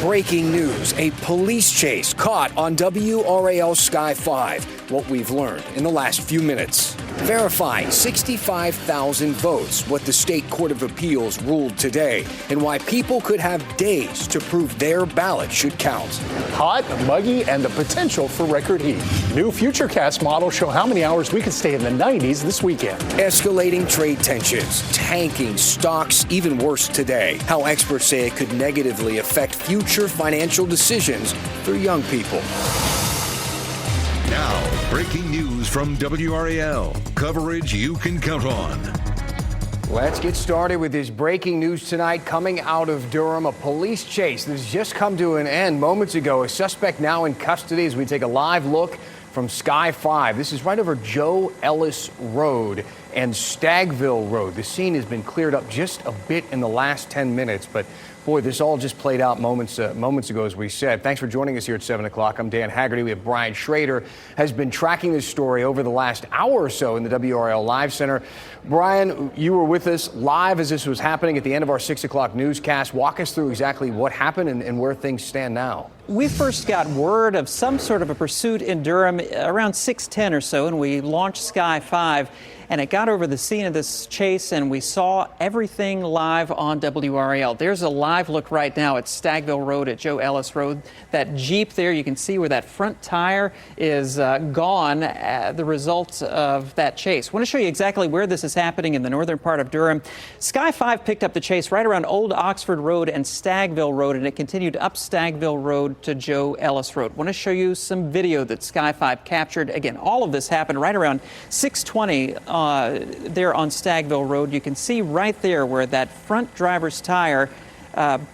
Breaking news, a police chase caught on WRAL Sky 5. What we've learned in the last few minutes. Verifying 65,000 votes, what the State Court of Appeals ruled today, and why people could have days to prove their ballot should count. Hot, muggy, and the potential for record heat. New Futurecast models show how many hours we could stay in the 90s this weekend. Escalating trade tensions, tanking stocks, even worse today. How experts say it could negatively affect future financial decisions for young people. Now, breaking news from WRAL. Coverage you can count on. Let's get started with this breaking news tonight coming out of Durham. A police chase that has just come to an end moments ago. A suspect now in custody as we take a live look from Sky 5. This is right over Joe Ellis Road and Stagville Road. The scene has been cleared up just a bit in the last 10 minutes, but boy, this all just played out moments ago, as we said. Thanks for joining us here at 7 o'clock. I'm Dan Haggerty. We have Brian Schrader, has been tracking this story over the last hour or so in the WRAL Live Center. Brian, you were with us live as this was happening at the end of our 6 o'clock newscast. Walk us through exactly what happened and where things stand now. We first got word of some sort of a pursuit in Durham around 6:10 or so, and we launched Sky 5. And it got over the scene of this chase, and we saw everything live on WRAL. There's a live look right now at Stagville Road, at Joe Ellis Road. That Jeep there, you can see where that front tire is gone, the result of that chase. I want to show you exactly where this is happening in the northern part of Durham. Sky 5 picked up the chase right around Old Oxford Road and Stagville Road, and it continued up Stagville Road to Joe Ellis Road. I want to show you some video that Sky 5 captured. Again, all of this happened right around 6:20 there on Stagville Road. You can see right there where that front driver's tire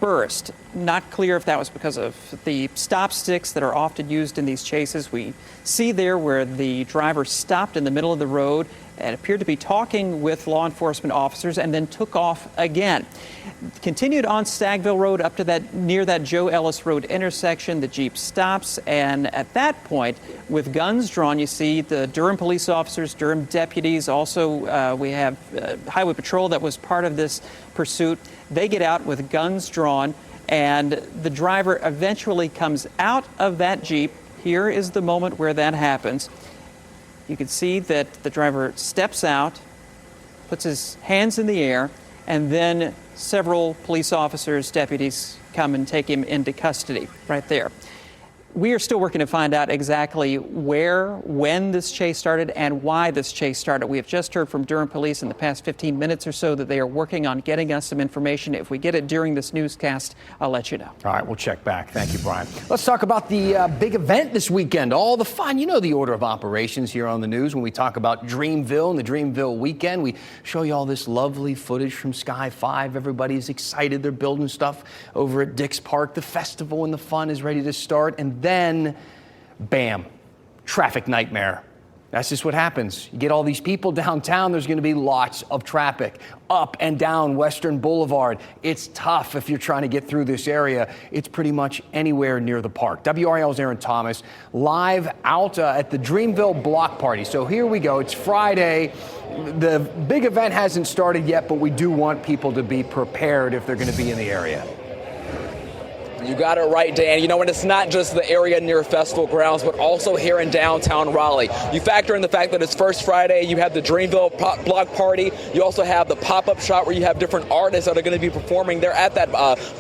burst. Not clear if that was because of the stop sticks that are often used in these chases. We see there where the driver stopped in the middle of the road and appeared to be talking with law enforcement officers and then took off again. Continued on Stagville Road up to that near that Joe Ellis Road intersection. The Jeep stops, and at that point, with guns drawn, you see the Durham police officers, Durham deputies. Also, we have Highway Patrol that was part of this pursuit. They get out with guns drawn, and the driver eventually comes out of that Jeep. Here is the moment where that happens. You can see that the driver steps out, puts his hands in the air, and then several police officers, deputies come and take him into custody right there. We are still working to find out exactly when this chase started and why this chase started. We have just heard from Durham Police in the past 15 minutes or so that they are working on getting us some information. If we get it during this newscast, I'll let you know. All right, we'll check back. Thank you, Brian. Let's talk about the big event this weekend. All the fun. You know the order of operations here on the news. When we talk about Dreamville and the Dreamville weekend, we show you all this lovely footage from Sky 5. Everybody's excited. They're building stuff over at Dick's Park. The festival and the fun is ready to start. And then, bam, traffic nightmare. That's just what happens. You get all these people downtown, there's going to be lots of traffic up and down Western Boulevard. It's tough if you're trying to get through this area. It's pretty much anywhere near the park. WRAL's Aaron Thomas live out at the Dreamville Block Party. So here we go. It's Friday. The big event hasn't started yet, but we do want people to be prepared if they're going to be in the area. You got it right, Dan. You know, and it's not just the area near festival grounds, but also here in downtown Raleigh. You factor in the fact that it's First Friday, you have the Dreamville Block Party. You also have the pop-up shop where you have different artists that are going to be performing there at that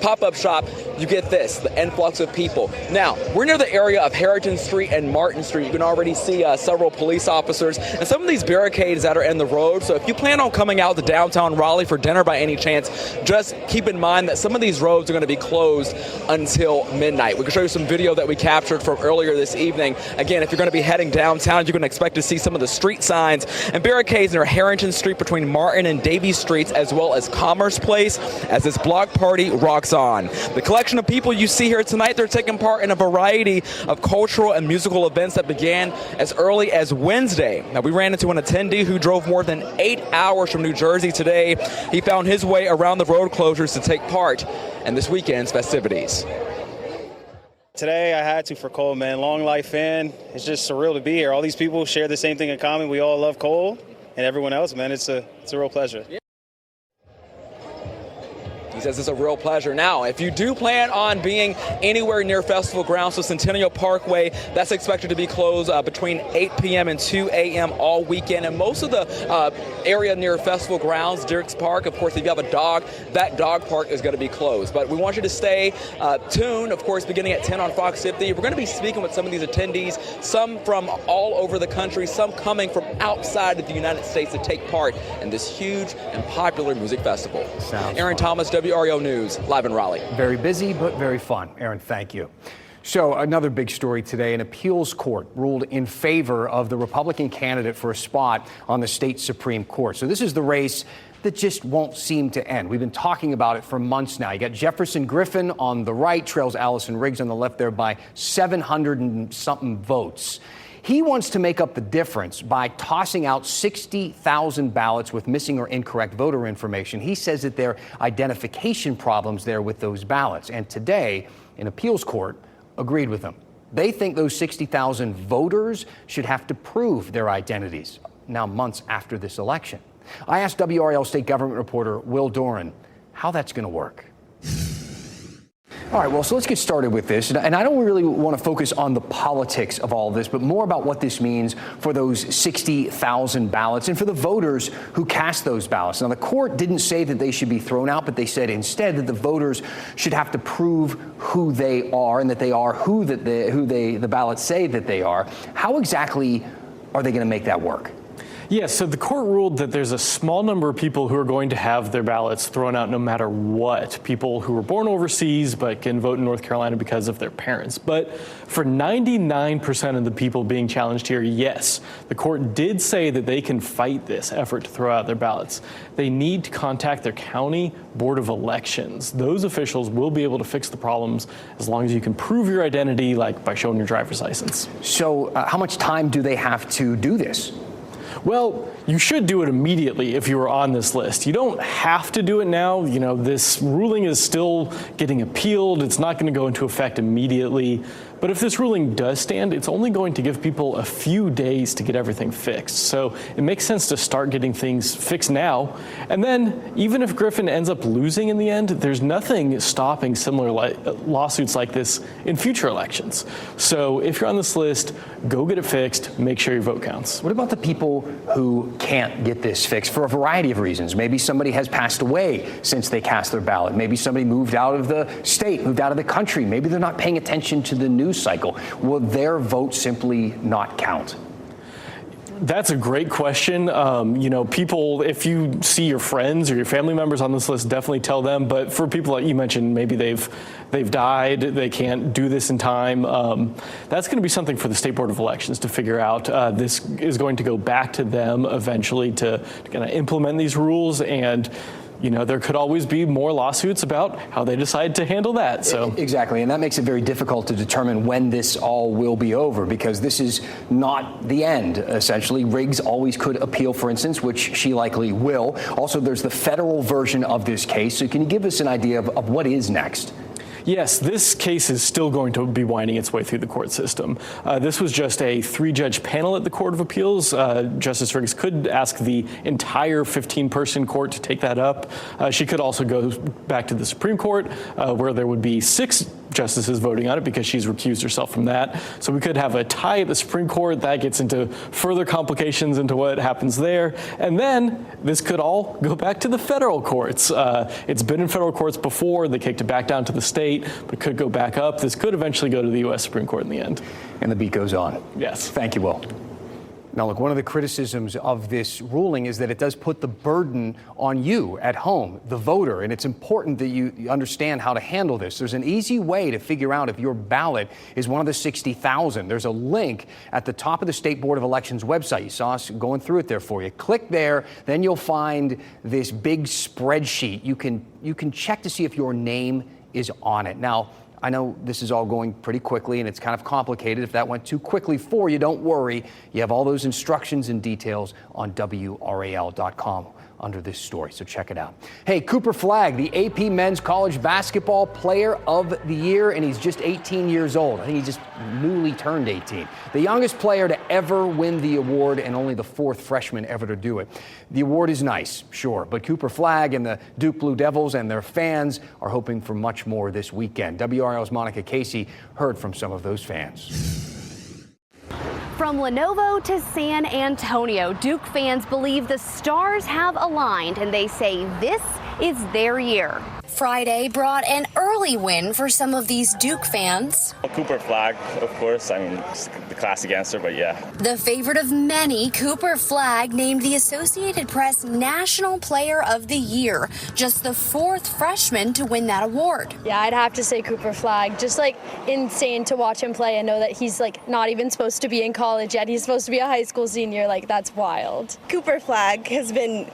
pop-up shop. You get this, the influx of people. Now, we're near the area of Harrington Street and Martin Street. You can already see several police officers and some of these barricades that are in the road. So if you plan on coming out to downtown Raleigh for dinner by any chance, just keep in mind that some of these roads are going to be closed until midnight. We can show you some video that we captured from earlier this evening. Again, if you're going to be heading downtown, you're going to expect to see some of the street signs and barricades near Harrington Street between Martin and Davies Streets, as well as Commerce Place, as this block party rocks on. The collection of people you see here tonight, they're taking part in a variety of cultural and musical events that began as early as Wednesday. Now, we ran into an attendee who drove more than 8 hours from New Jersey today. He found his way around the road closures to take part in this weekend's festivities. Today I had to for Cole, man. Long life fan. It's just surreal to be here. All these people share the same thing in common. We all love Cole and everyone else, man. It's a real pleasure. He's says it's a real pleasure. Now, if you do plan on being anywhere near festival grounds, so Centennial Parkway, that's expected to be closed between 8 p.m. and 2 a.m. all weekend. And most of the area near festival grounds, Dirks Park, of course, if you have a dog, that dog park is going to be closed. But we want you to stay tuned, of course, beginning at 10 on Fox 50. We're going to be speaking with some of these attendees, some from all over the country, some coming from outside of the United States to take part in this huge and popular music festival. Aaron Thomas, WRAL News, live in Raleigh. Very busy, but very fun. Aaron, thank you. So another big story today, an appeals court ruled in favor of the Republican candidate for a spot on the state Supreme Court. So this is the race that just won't seem to end. We've been talking about it for months now. You got Jefferson Griffin on the right, trails Allison Riggs on the left there by 700 and something votes. He wants to make up the difference by tossing out 60,000 ballots with missing or incorrect voter information. He says that there are identification problems there with those ballots. And today, an appeals court agreed with him. They think those 60,000 voters should have to prove their identities now months after this election. I asked WRAL state government reporter Will Doran how that's going to work. All right, well, so let's get started with this. And I don't really want to focus on the politics of all this, but more about what this means for those 60,000 ballots and for the voters who cast those ballots. Now, the court didn't say that they should be thrown out, but they said instead that the voters should have to prove who they are and that they are who the ballots say that they are. How exactly are they going to make that work? Yeah, so the court ruled that there's a small number of people who are going to have their ballots thrown out no matter what. People who were born overseas but can vote in North Carolina because of their parents. But for 99% of the people being challenged here, yes, the court did say that they can fight this effort to throw out their ballots. They need to contact their county board of elections. Those officials will be able to fix the problems as long as you can prove your identity, like by showing your driver's license. So how much time do they have to do this? Well, you should do it immediately if you were on this list. You don't have to do it now. You know, this ruling is still getting appealed. It's not going to go into effect immediately. But if this ruling does stand, it's only going to give people a few days to get everything fixed. So it makes sense to start getting things fixed now. And then even if Griffin ends up losing in the end, there's nothing stopping similar lawsuits like this in future elections. So if you're on this list, go get it fixed. Make sure your vote counts. What about the people who can't get this fixed for a variety of reasons? Maybe somebody has passed away since they cast their ballot. Maybe somebody moved out of the state, moved out of the country. Maybe they're not paying attention to the news cycle. Will their vote simply not count? That's a great question. You know, people, if you see your friends or your family members on this list, definitely tell them. But for people like you mentioned, maybe they've died, they can't do this in time. That's going to be something for the State Board of Elections to figure out. This is going to go back to them eventually to kind of implement these rules. And you know, there could always be more lawsuits about how they decide to handle that. So exactly, and that makes it very difficult to determine when this all will be over, because this is not the end. Essentially, Riggs always could appeal, for instance, which she likely will. Also, there's the federal version of this case. So can you give us an idea of what is next? Yes, this case is still going to be winding its way through the court system. This was just a 3-judge panel at the Court of Appeals. Justice Riggs could ask the entire 15-person court to take that up. She could also go back to the Supreme Court, where there would be 6 justices voting on it because she's recused herself from that. So we could have a tie at the Supreme Court. That gets into further complications into what happens there. And then this could all go back to the federal courts. It's been in federal courts before. They kicked it back down to the state, but could go back up. This could eventually go to the U.S. Supreme Court in the end. And the beat goes on. Yes. Thank you, Will. Now, look, one of the criticisms of this ruling is that it does put the burden on you at home, the voter, and it's important that you understand how to handle this. There's an easy way to figure out if your ballot is one of the 60,000. There's a link at the top of the State Board of Elections website. You saw us going through it there for you. Click there, then you'll find this big spreadsheet. You can check to see if your name is on it. Now, I know this is all going pretty quickly and it's kind of complicated. If that went too quickly for you, don't worry. You have all those instructions and details on WRAL.com. under this story, so check it out. Hey, Cooper Flagg, the AP Men's College Basketball Player of the Year, and he's just 18 years old. I think he just newly turned 18. The youngest player to ever win the award and only the fourth freshman ever to do it. The award is nice, sure, but Cooper Flagg and the Duke Blue Devils and their fans are hoping for much more this weekend. WRAL's Monica Casey heard from some of those fans. From Lenovo to San Antonio, Duke fans believe the stars have aligned, and they say this is their year. Friday brought an early win for some of these Duke fans. Cooper Flagg, of course. I mean, the classic answer, but yeah. The favorite of many, Cooper Flagg named the Associated Press National Player of the Year, just the fourth freshman to win that award. Yeah, I'd have to say Cooper Flagg. Just like insane to watch him play and know that he's like not even supposed to be in college yet. He's supposed to be a high school senior. Like, that's wild. Cooper Flagg has been,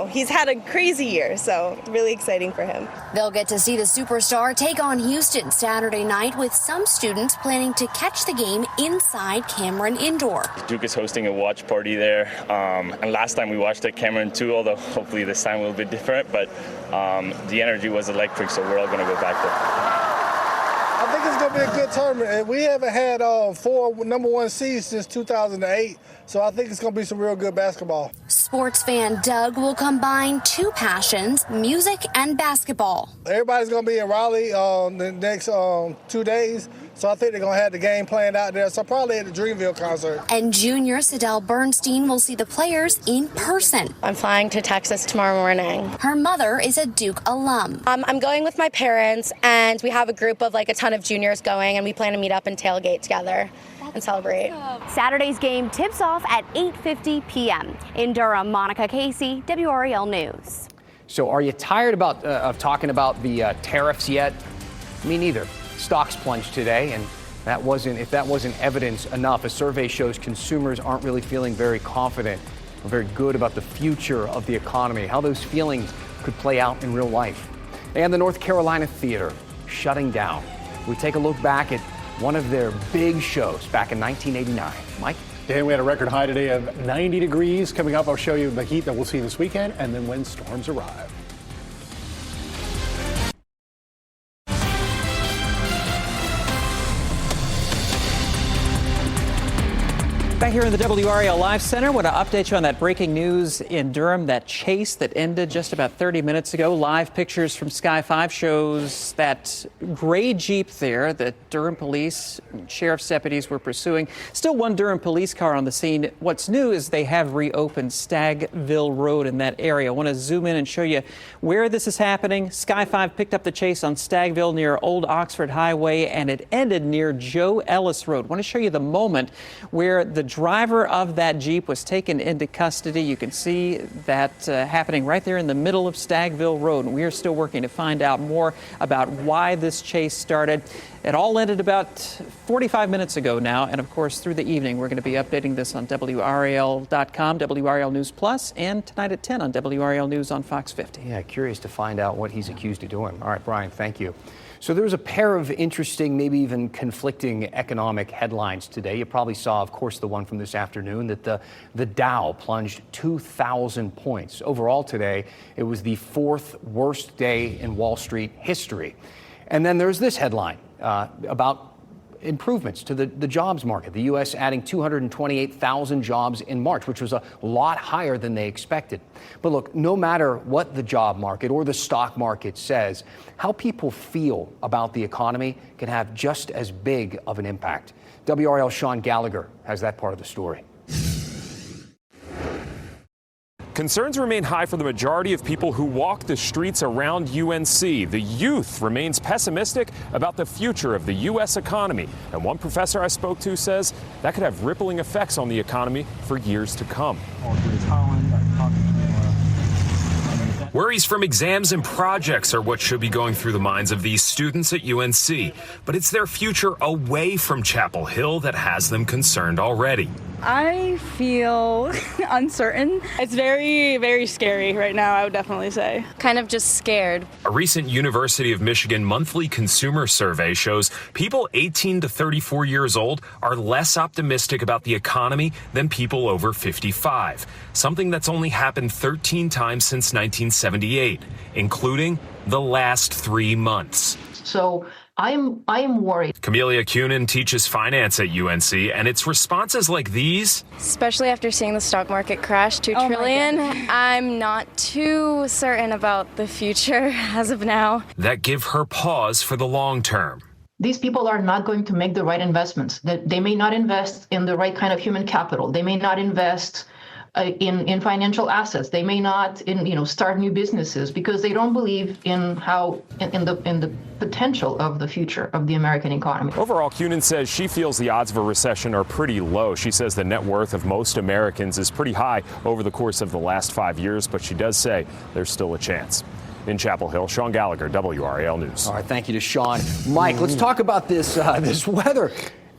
he's had a crazy year, so really exciting for him. They'll get to see the superstar take on Houston Saturday night, with some students planning to catch the game inside Cameron Indoor. Duke is hosting a watch party there, and last time we watched at Cameron too, although hopefully this time will be different, but the energy was electric, so we're all going to go back there. I think it's going to be a good tournament. We haven't had 4 number 1 seeds since 2008, so I think it's going to be some real good basketball. Sports fan Doug will combine two passions, music and basketball. Everybody's going to be in Raleigh the next 2 days, so I think they're going to have the game planned out there, so probably at the Dreamville concert. And junior Sidel Bernstein will see the players in person. I'm flying to Texas tomorrow morning. Her mother is a Duke alum. I'm going with my parents, and we have a group of like a ton of juniors going, and we plan to meet up and tailgate together and celebrate. Saturday's game tips off at 8:50 p.m. In Durham, Monica Casey, WRAL News. So are you tired of talking about the tariffs yet? Me neither. Stocks plunged today, and if that wasn't evidence enough, a survey shows consumers aren't really feeling very confident or very good about the future of the economy, how those feelings could play out in real life. And the North Carolina Theater shutting down. We take a look back at one of their big shows back in 1989. Mike? Dan, we had a record high today of 90 degrees. Coming up, I'll show you the heat that we'll see this weekend and then when storms arrive. Back here in the WRAL Live Center, I want to update you on that breaking news in Durham, that chase that ended just about 30 minutes ago. Live pictures from Sky 5 shows that gray Jeep there that Durham police and sheriff's deputies were pursuing. Still one Durham police car on the scene. What's new is they have reopened Staggville Road in that area. I want to zoom in and show you where this is happening. Sky 5 picked up the chase on Staggville near Old Oxford Highway, and it ended near Joe Ellis Road. I want to show you the moment where the driver of that Jeep was taken into custody. You can see that happening right there in the middle of Staggville Road. And we are still working to find out more about why this chase started. It all ended about 45 minutes ago now. And of course, through the evening, we're going to be updating this on WRAL.com, WRAL News Plus, and tonight at 10 on WRAL News on Fox 50. Yeah, curious to find out what he's accused of doing. All right, Brian, thank you. So there was a pair of interesting, maybe even conflicting economic headlines today. You probably saw, of course, the one from this afternoon that the Dow plunged 2,000 points. Overall today, it was the 4th worst day in Wall Street history. And then there's this headline about improvements to the jobs market. The U.S. adding 228,000 jobs in March, which was a lot higher than they expected. But look, no matter what the job market or the stock market says, how people feel about the economy can have just as big of an impact. WRAL's Sean Gallagher has that part of the story. Concerns remain high for the majority of people who walk the streets around UNC. The youth remains pessimistic about the future of the U.S. economy. And one professor I spoke to says that could have rippling effects on the economy for years to come. Worries from exams and projects are what should be going through the minds of these students at UNC. But it's their future away from Chapel Hill that has them concerned already. I feel uncertain. It's very, very scary right now, I would definitely say. Kind of just scared. A recent University of Michigan monthly consumer survey shows people 18 to 34 years old are less optimistic about the economy than people over 55, something that's only happened 13 times since 1978, including the last 3 months. So I'm worried. Camelia Cunin teaches finance at UNC, and it's responses like these, Especially after seeing the stock market crash $2 trillion, I'm not too certain about the future as of now, that give her pause for the long term. These people are not going to make the right investments. They may not invest in the right kind of human capital. They may not invest in financial assets. They may not start new businesses because they don't believe in the potential of the future of the American economy. Overall, Cunin says she feels the odds of a recession are pretty low. She says the net worth of most Americans is pretty high over the course of the last 5 years, but she does say there's still a chance. In Chapel Hill, Sean Gallagher, WRAL News. All right, thank you to Sean. Mike, let's talk about this weather.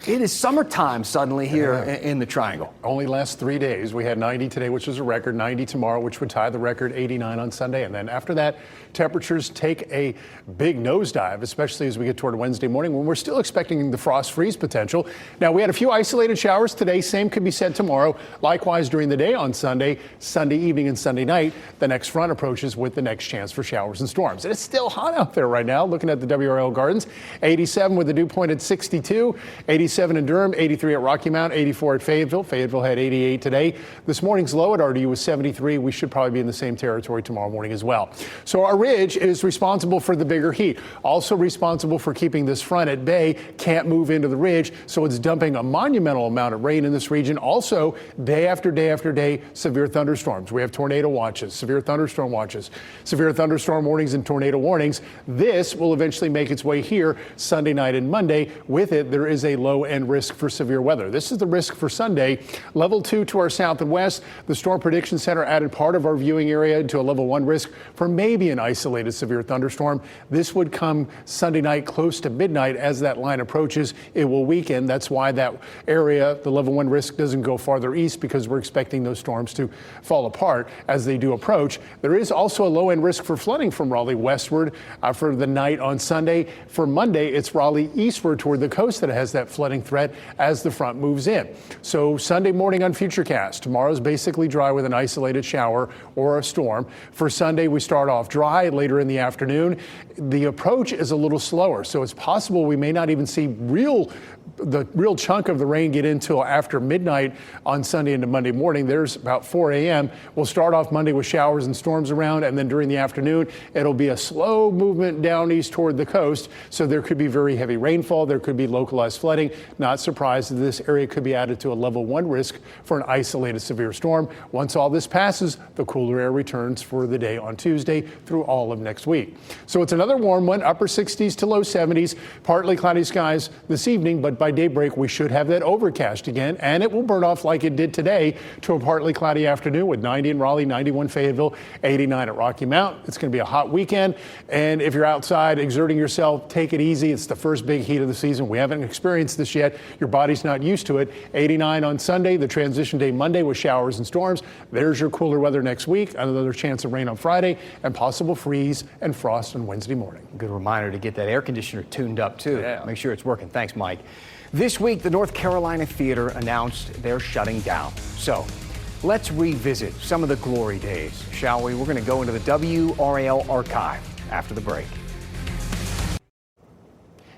It is summertime suddenly here in the Triangle. Only last 3 days. We had 90 today, which is a record, 90 tomorrow, which would tie the record, 89 on Sunday. And then after that, temperatures take a big nosedive, especially as we get toward Wednesday morning when we're still expecting the frost freeze potential. Now, we had a few isolated showers today. Same could be said tomorrow. Likewise, during the day on Sunday, Sunday evening and Sunday night, the next front approaches with the next chance for showers and storms. And it's still hot out there right now, looking at the WRL Gardens. 87 with the dew point at 62, 87 in Durham, 83 at Rocky Mount, 84 at Fayetteville. Fayetteville had 88 today. This morning's low at RDU was 73. We should probably be in the same territory tomorrow morning as well. So our ridge is responsible for the bigger heat, also responsible for keeping this front at bay, can't move into the ridge, so it's dumping a monumental amount of rain in this region. Also, day after day after day, severe thunderstorms. We have tornado watches, severe thunderstorm watches, severe thunderstorm warnings and tornado warnings. This will eventually make its way here Sunday night and Monday. With it, there is a low end risk for severe weather. This is the risk for Sunday. Level 2 to our south and west. The Storm Prediction Center added part of our viewing area to a level 1 risk for maybe an isolated severe thunderstorm. This would come Sunday night close to midnight. As that line approaches, it will weaken. That's why that area, the level 1 risk, doesn't go farther east, because we're expecting those storms to fall apart as they do approach. There is also a low end risk for flooding from Raleigh westward for the night on Sunday. For Monday, it's Raleigh eastward toward the coast that has that flooding threat as the front moves in. So Sunday morning on Futurecast, tomorrow's basically dry with an isolated shower or a storm. For Sunday, we start off dry later in the afternoon. The approach is a little slower, so it's possible we may not even see the real chunk of the rain get until after midnight on Sunday into Monday morning. There's about 4 a.m. We'll start off Monday with showers and storms around, and then during the afternoon, it'll be a slow movement down east toward the coast. So there could be very heavy rainfall. There could be localized flooding. Not surprised that this area could be added to a level 1 risk for an isolated severe storm. Once all this passes, the cooler air returns for the day on Tuesday through all of next week. So it's another warm one, upper 60s to low 70s, partly cloudy skies this evening, but by daybreak, we should have that overcast again, and it will burn off like it did today to a partly cloudy afternoon with 90 in Raleigh, 91 Fayetteville, 89 at Rocky Mount. It's going to be a hot weekend, and if you're outside exerting yourself, take it easy. It's the first big heat of the season. We haven't experienced this yet. Your body's not used to it. 89 on Sunday, the transition day Monday with showers and storms. There's your cooler weather next week. Another chance of rain on Friday, and possible freeze and frost on Wednesday morning. Good reminder to get that air conditioner tuned up, too. Yeah. Make sure it's working. Thanks, Mike. This week, the North Carolina Theater announced they're shutting down. So let's revisit some of the glory days, shall we? We're going to go into the WRAL archive after the break.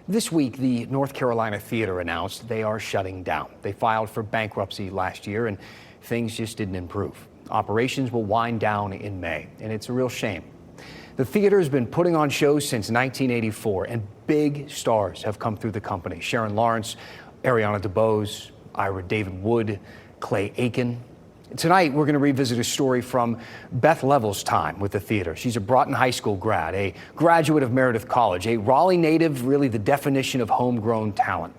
This week, the North Carolina Theater announced they are shutting down. They filed for bankruptcy last year, and things just didn't improve. Operations will wind down in May, and it's a real shame. The theater has been putting on shows since 1984, and big stars have come through the company. Sharon Lawrence, Ariana DeBose, Ira David Wood, Clay Aiken. Tonight, we're going to revisit a story from Beth Level's time with the theater. She's a Broughton High School grad, a graduate of Meredith College, a Raleigh native, really the definition of homegrown talent.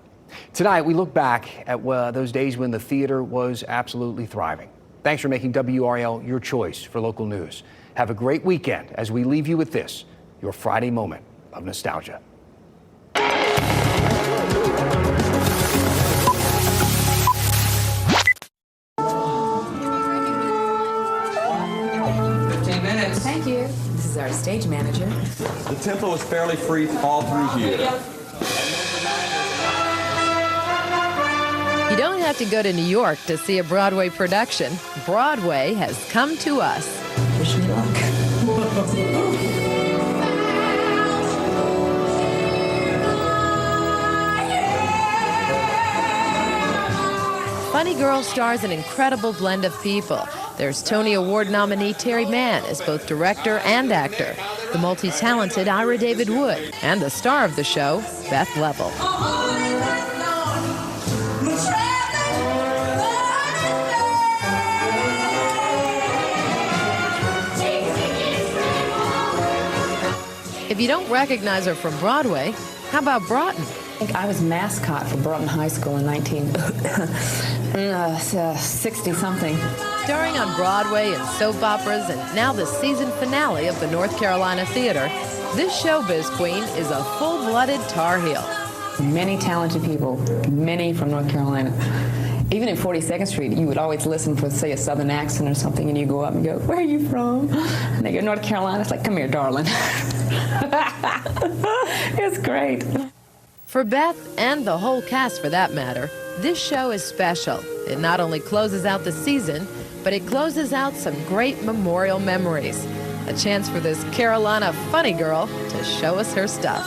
Tonight, we look back at those days when the theater was absolutely thriving. Thanks for making WRAL your choice for local news. Have a great weekend as we leave you with this, your Friday moment of nostalgia. Thank you. This is our stage manager. The tempo is fairly free all through here. You don't have to go to New York to see a Broadway production. Broadway has come to us. Wish me luck. Funny Girl stars an incredible blend of people. There's Tony Award nominee Terry Mann as both director and actor, the multi-talented Ira David Wood, and the star of the show, Beth Level. If you don't recognize her from Broadway, how about Broughton? I think I was mascot for Broughton High School in 1960-something. Starring on Broadway and soap operas and now the season finale of the North Carolina Theater, this showbiz queen is a full-blooded Tar Heel. Many talented people, many from North Carolina. Even in 42nd Street, you would always listen for, say, a southern accent or something, and you go up and go, "Where are you from?" And they go, "North Carolina." It's like, "Come here, darling." It's great. For Beth, and the whole cast for that matter, this show is special. It not only closes out the season, but it closes out some great memorial memories. A chance for this Carolina funny girl to show us her stuff.